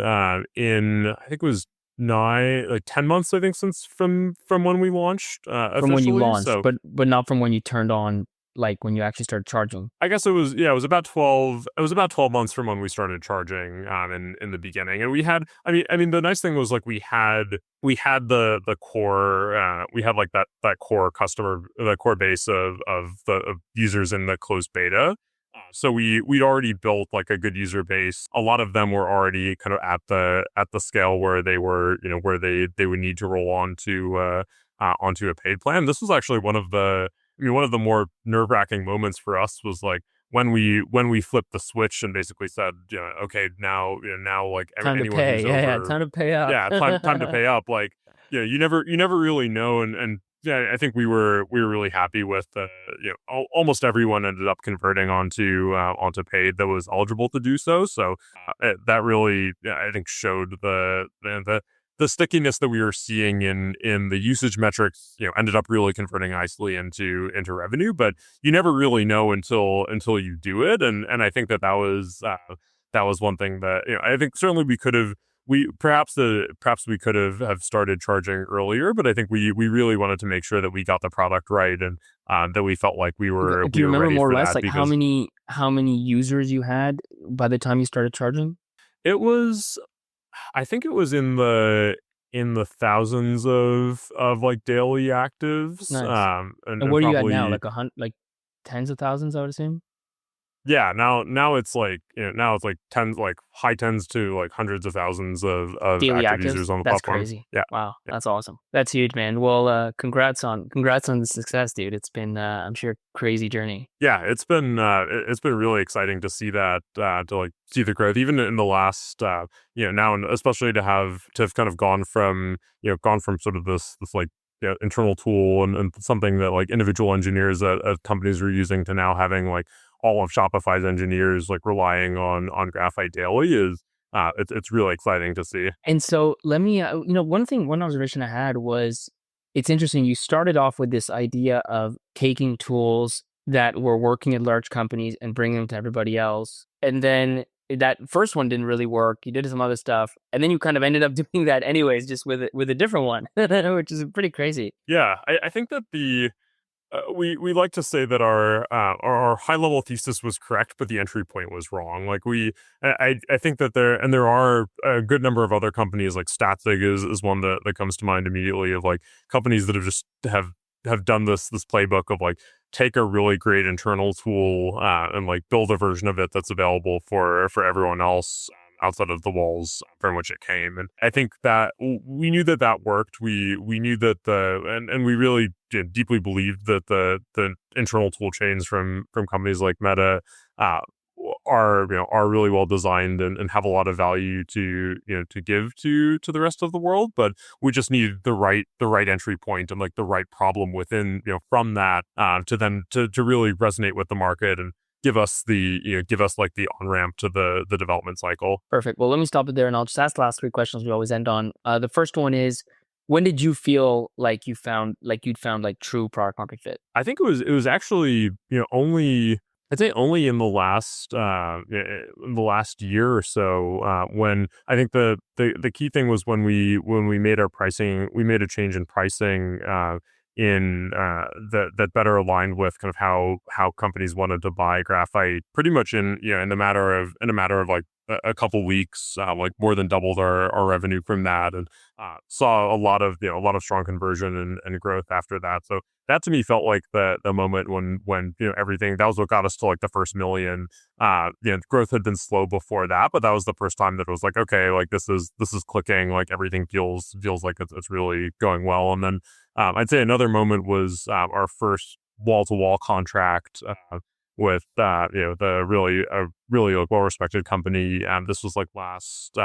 in, I think it was 10 months, I think, since from when we launched. From when you launched, so, but not from when you turned on, like when you actually started charging. I guess it was about 12. It was about 12 months from when we started charging in the beginning. And we had, I mean, the nice thing was like we had the core, we had like that core customer, the core base of users in the closed beta. So we'd already built like a good user base. A lot of them were already kind of at the scale where they were, where they would need to roll onto a paid plan. This was actually one of the more nerve-wracking moments for us was like when we flipped the switch and basically said, okay, now like time to pay. Time to pay up. Time to pay up. Like, you never really know, and yeah, I think we were really happy with almost everyone ended up converting onto paid that was eligible to do so. So that really, I think, showed the stickiness that we were seeing in the usage metrics. Ended up really converting nicely into revenue, but you never really know until you do it. And I think that was one thing that I think certainly we could have. Perhaps we could have started charging earlier, but I think we really wanted to make sure that we got the product right and that we felt like we were. Do you remember more or less like because how many users you had by the time you started charging? It was, I think it was in the thousands of like daily actives. Nice. And what are you probably, at now? Like tens of thousands, I would assume. Yeah, now it's like now it's like high tens to like hundreds of thousands of Daily active actives. users on the That's platform. crazy. Yeah, Wow, yeah. that's awesome. That's huge, man. Well, congrats on the success, dude. It's been I'm sure crazy journey. Yeah, it's been really exciting to see that, to like see the growth even in the last now, and especially to have kind of gone from sort of this like internal tool and something that like individual engineers at companies were using to now having like all of Shopify's engineers like relying on Graphite daily is it's really exciting to see. And so let me one observation I had was it's interesting. You started off with this idea of taking tools that were working at large companies and bringing them to everybody else, and then that first one didn't really work. You did some other stuff, and then you kind of ended up doing that anyways, just with a different one, which is pretty crazy. Yeah, I think that we like to say that our high level thesis was correct, but the entry point was wrong. Like I think that there are a good number of other companies, like Statsig is one that comes to mind immediately, of like companies that have just have done this playbook of like take a really great internal tool and like build a version of it that's available for everyone else outside of the walls from which it came. And I think that we knew that worked. We knew that and we really deeply believed that the internal tool chains from companies like Meta are really well designed and have a lot of value to give to the rest of the world. But we just need the right entry point and like the right problem within from that to really resonate with the market and give us like the on-ramp to the development cycle. Perfect. Well, let me stop it there, and I'll just ask the last three questions we always end on. The first one is, when did you feel like you'd found true product market fit? I think it was actually only in the last year or so, when I think the key thing was when we made our pricing, we made a change in pricing that better aligned with kind of how companies wanted to buy Graphite, pretty much in a matter of like a couple weeks, like more than doubled our revenue from that, and saw a lot of strong conversion and growth after that. So that to me felt like the moment when everything, that was what got us to like the first million. Growth had been slow before that, but that was the first time that it was like, okay, like this is clicking, like everything feels like it's really going well. And then I'd say another moment was our first wall-to-wall contract with the really like, well-respected company. This was like last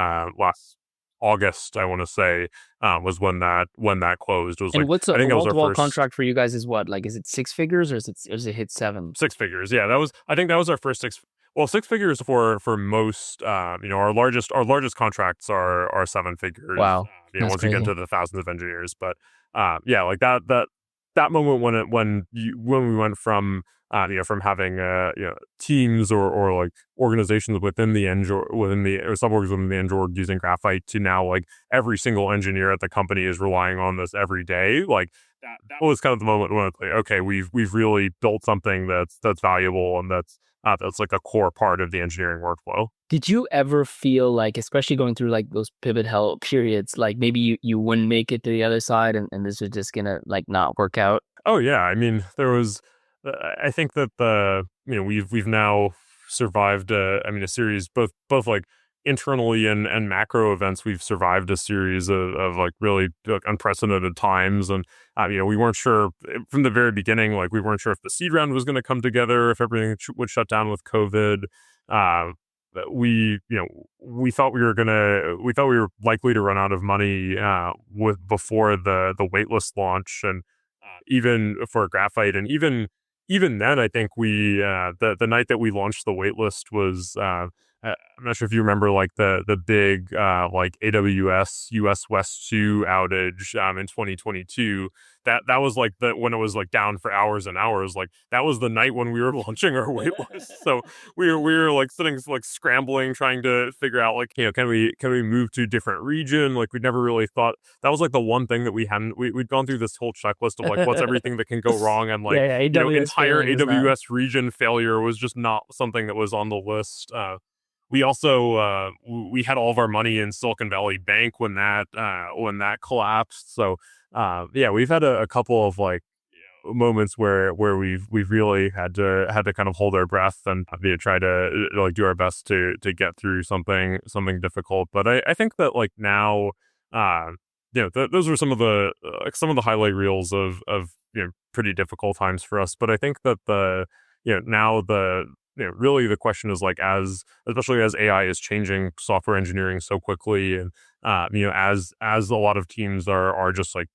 August, I want to say, was when that closed. It was And like, what's I a think that was our wall-to-wall first contract for you guys is what? Like, is it six figures or is it hit seven? six figures. Yeah, I think that was our first six figures for most. Our largest contracts are seven figures. Wow, that's Once you get crazy. into the thousands of engineers, but yeah, like that moment when we went from from having teams or like organizations within the or suborgs within the Engine using Graphite to now like every single engineer at the company is relying on this every day. Like that was kind of the moment when it's like, okay, we've really built something that's valuable and that's like a core part of the engineering workflow. Did you ever feel like, especially going through like those pivot hell periods, like maybe you wouldn't make it to the other side and this was just gonna like not work out? Oh yeah, I mean there was. I think that we've now survived. A series both like internally and macro events. We've survived a series of like really like, unprecedented times, and we weren't sure from the very beginning. Like we weren't sure if the seed round was going to come together, if everything would shut down with COVID. We thought we were likely to run out of money before the waitlist launch, and even for Graphite, and even then, I think we the night that we launched the waitlist was I'm not sure if you remember like the big like AWS US West 2 outage in 2022. That was like when it was like down for hours and hours. Like that was the night when we were launching our waitlist. So we were like sitting like scrambling, trying to figure out like can we move to a different region? Like we'd never really thought. That was like the one thing that we'd gone through this whole checklist of like what's everything that can go wrong, and like Yeah, AWS entire failing is not- AWS region failure was just not something that was on the list. We also we had all of our money in Silicon Valley Bank when that collapsed. So yeah, we've had a couple of like moments where we've really had to kind of hold our breath and try to like do our best to get through something difficult. But I think that like now those were some of the highlight reels of pretty difficult times for us. But I think that now really the question is like, especially as AI is changing software engineering so quickly, and as a lot of teams are just like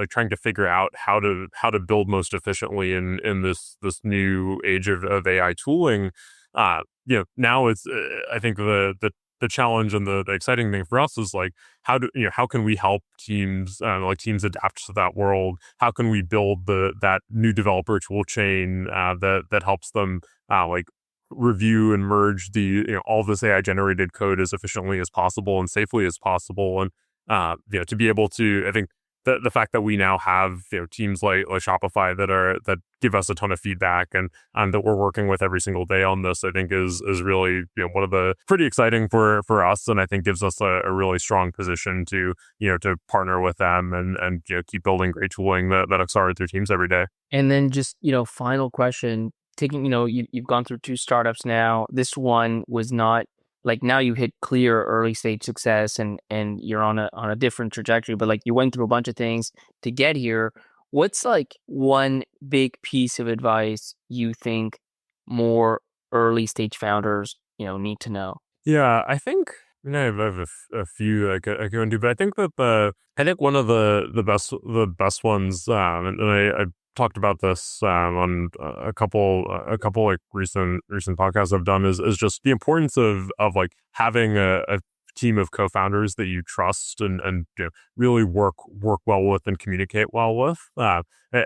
trying to figure out how to build most efficiently in this new age of AI tooling. Now it's I think the challenge and the exciting thing for us is like how can we help teams adapt to that world? How can we build that new developer tool chain that helps them like review and merge all this AI generated code as efficiently as possible and safely as possible, and to be able to, I think the fact that we now have teams like Shopify that give us a ton of feedback and that we're working with every single day on this, I think is really one of the pretty exciting for us, and I think gives us a really strong position to to partner with them and keep building great tooling that accelerates their teams every day. And then just, final question, taking, you've gone through 2 startups now. This one was not like, now you hit clear early stage success and you're on a different trajectory, but like you went through a bunch of things to get here. What's like one big piece of advice you think more early stage founders, need to know? Yeah, I think I have a few I could go into, but I think that I think one of the best ones, and I talked about this on a couple like recent podcasts I've done, is just the importance of like having a team of co-founders that you trust and really work well with and communicate well with. I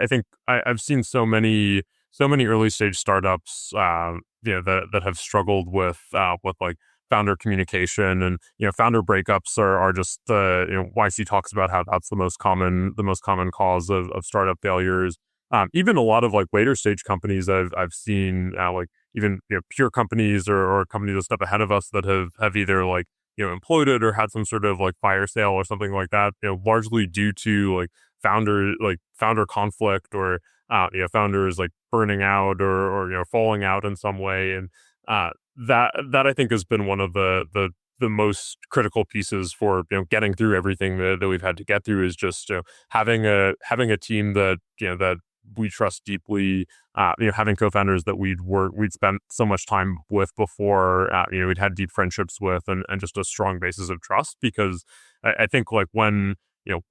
think I've seen so many early stage startups that have struggled with like founder communication, and founder breakups are just YC talks about how that's the most common cause of startup failures. Even a lot of like later stage companies I've seen like even pure companies or companies a step ahead of us that have either like imploded or had some sort of like fire sale or something like that, largely due to like founder conflict or founders like burning out or falling out in some way. And that I think has been one of the most critical pieces for getting through everything that we've had to get through, is just having a team that that we trust deeply, having co-founders that we'd spent so much time with before, we'd had deep friendships with, and just a strong basis of trust. Because I think like when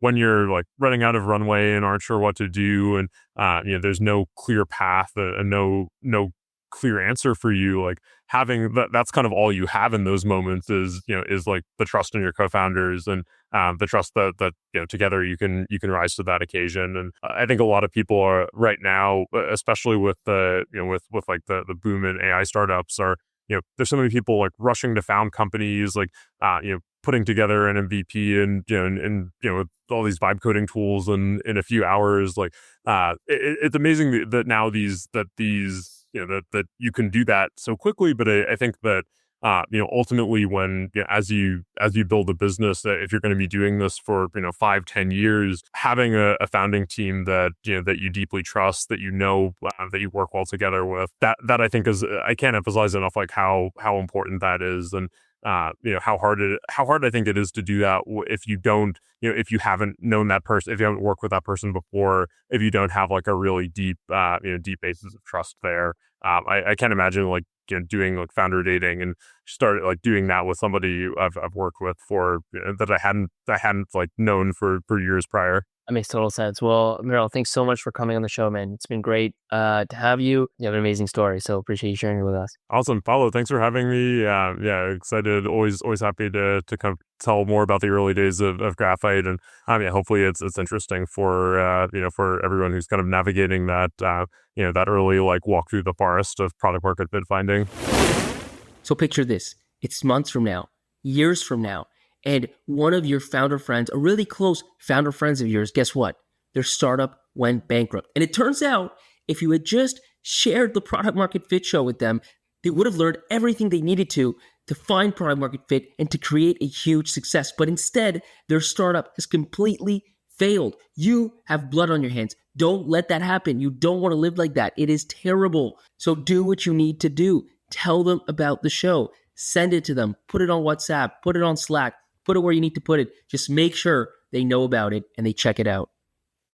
you're like running out of runway and aren't sure what to do, and there's no clear path and no clear answer for you, like having that's kind of all you have in those moments is like the trust in your co-founders, and the trust that together you can rise to that occasion. And I think a lot of people are right now, especially with the with like the boom in AI startups, are there's so many people like rushing to found companies, like putting together an MVP and with all these vibe coding tools in a few hours. Like it's amazing that now that you can do that so quickly. But I think that ultimately when as you build a business, that if you're going to be doing this for 5-10 years, having a founding team that that you deeply trust, that that you work well together with, that I think is, I can't emphasize enough like how important that is. And how hard I think it is to do that if you don't, if you haven't known that person, if you haven't worked with that person before, if you don't have like a really deep deep basis of trust there. I can't imagine like doing like founder dating and start like doing that with somebody I've worked with for that I hadn't like known for years prior. That makes total sense. Well, Merrill, thanks so much for coming on the show, man. It's been great to have you. You have an amazing story, so appreciate you sharing it with us. Awesome, Paulo. Thanks for having me. Excited. Always happy to kind of tell more about the early days of Graphite, and hopefully it's interesting for for everyone who's kind of navigating that that early like walk through the forest of product market fit finding. So picture this: it's months from now, years from now, and one of your founder friends, a really close founder friends of yours, guess what? Their startup went bankrupt. And it turns out if you had just shared the product market fit show with them, they would have learned everything they needed to find product market fit and to create a huge success. But instead, their startup has completely failed. You have blood on your hands. Don't let that happen. You don't want to live like that. It is terrible. So do what you need to do. Tell them about the show. Send it to them. Put it on WhatsApp. Put it on Slack. Put it where you need to put it. Just make sure they know about it and they check it out.